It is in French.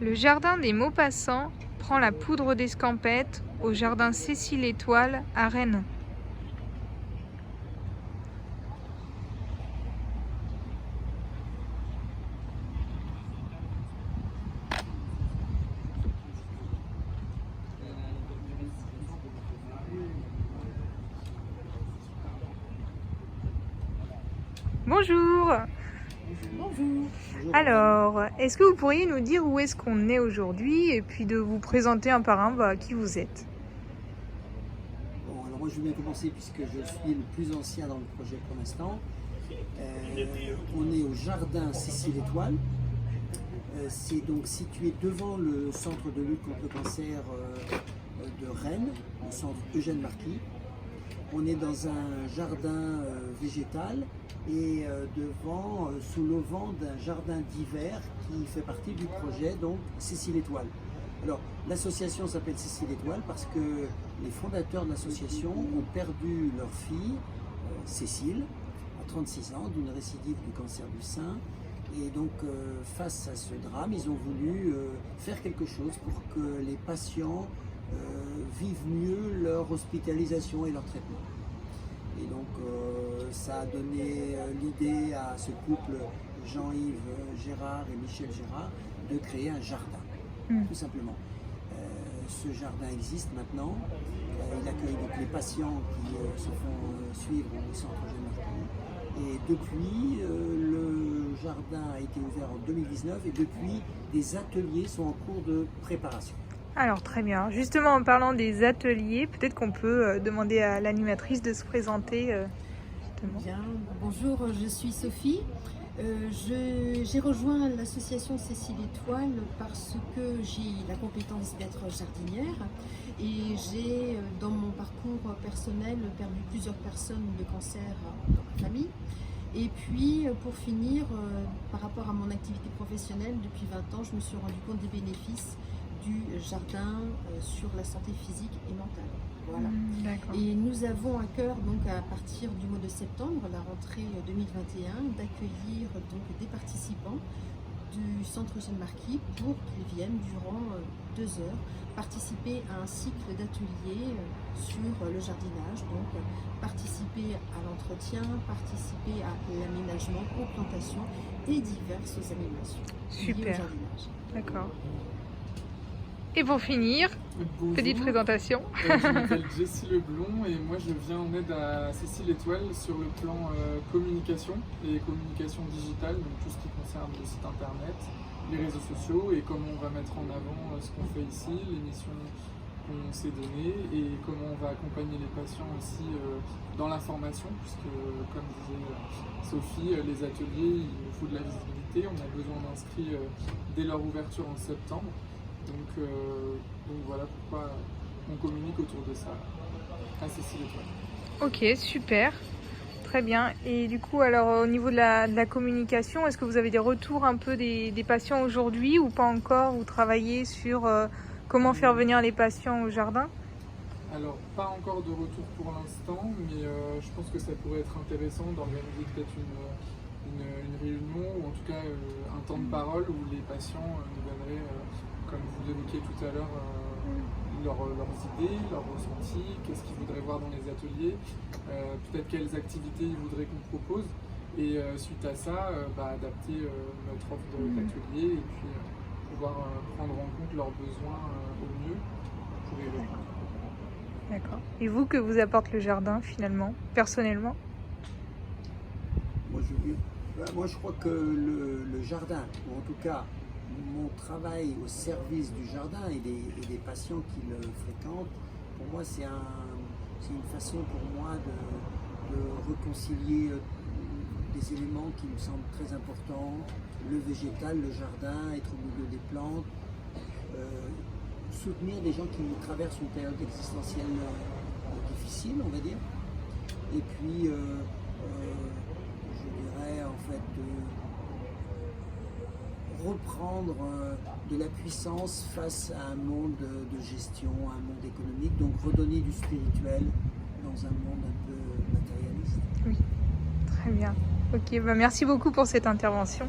Le jardin des Maupassants prend la poudre d'escampette au jardin Cécile Étoile à Rennes. Bonjour. Bonjour. Alors, est-ce que vous pourriez nous dire où est-ce qu'on est aujourd'hui et puis de vous présenter un par un qui vous êtes? Bon, alors moi je vais bien commencer puisque je suis le plus ancien dans le projet pour l'instant. On est au jardin Cécile Étoile. C'est donc situé devant le centre de lutte contre le cancer de Rennes, le centre Eugène Marquis. On est dans un jardin végétal et devant, sous l'auvent d'un jardin d'hiver qui fait partie du projet donc Cécile Étoile. Alors l'association s'appelle Cécile Étoile parce que les fondateurs de l'association ont perdu leur fille Cécile à 36 ans d'une récidive du cancer du sein. Et donc face à ce drame, ils ont voulu faire quelque chose pour que les patients vivent mieux leur hospitalisation et leur traitement. Et donc ça a donné l'idée à ce couple Jean-Yves Gérard et Michel Gérard de créer un jardin, tout simplement. Ce jardin existe maintenant, il accueille donc les patients qui se font suivre au centre Eugène Marquis. Et depuis, le jardin a été ouvert en 2019 et depuis, des ateliers sont en cours de préparation. Alors très bien. Justement en parlant des ateliers, peut-être qu'on peut demander à l'animatrice de se présenter. Bien, bonjour, je suis Sophie. J'ai rejoint l'association Cécile Étoile parce que j'ai la compétence d'être jardinière et j'ai dans mon parcours personnel perdu plusieurs personnes de cancer dans ma famille. Et puis pour finir, par rapport à mon activité professionnelle, depuis 20 ans, je me suis rendu compte des bénéfices du jardin sur la santé physique et mentale. Voilà. Et nous avons à cœur, donc à partir du mois de septembre, la rentrée 2021, d'accueillir donc des participants du centre Eugène Marquis pour qu'ils viennent durant 2 heures participer à un cycle d'ateliers sur le jardinage, donc participer à l'entretien, participer à l'aménagement, aux plantations et diverses animations liées au jardinage. D'accord. Et pour finir, bonjour. Petite présentation. Je m'appelle Jessie Leblond et moi je viens en aide à Cécile Étoile sur le plan communication et communication digitale, donc tout ce qui concerne le site internet, les réseaux sociaux et comment on va mettre en avant ce qu'on fait ici, les missions qu'on s'est données et comment on va accompagner les patients aussi dans la formation, puisque comme disait Sophie, les ateliers, il nous faut de la visibilité, on a besoin d'inscrits dès leur ouverture en septembre. Donc voilà pourquoi on communique autour de ça à Cécile Étoile. Ok, super, très bien. Et du coup, alors au niveau de la communication, est-ce que vous avez des retours un peu des patients aujourd'hui ou pas encore? Vous travaillez sur comment faire venir les patients au jardin? Alors, pas encore de retour pour l'instant, mais je pense que ça pourrait être intéressant d'organiser peut-être une réunion ou en tout cas un temps de parole où les patients nous donneraient, comme vous évoquiez tout à l'heure, leurs idées, leurs ressentis, qu'est-ce qu'ils voudraient voir dans les ateliers, peut-être quelles activités ils voudraient qu'on propose et suite à ça, adapter notre offre d'atelier et puis pouvoir prendre en compte leurs besoins au mieux pour y répondre. D'accord. Et vous, que vous apporte le jardin finalement, personnellement? Moi je crois que le jardin, ou en tout cas mon travail au service du jardin et des patients qui le fréquentent, pour moi c'est une façon pour moi de réconcilier des éléments qui me semblent très importants, le végétal, le jardin, être au milieu des plantes, soutenir des gens qui traversent une période existentielle difficile, on va dire, et puis je dirais en fait reprendre de la puissance face à un monde de gestion, à un monde économique, donc redonner du spirituel dans un monde un peu matérialiste. Oui, très bien. Ok, merci beaucoup pour cette intervention.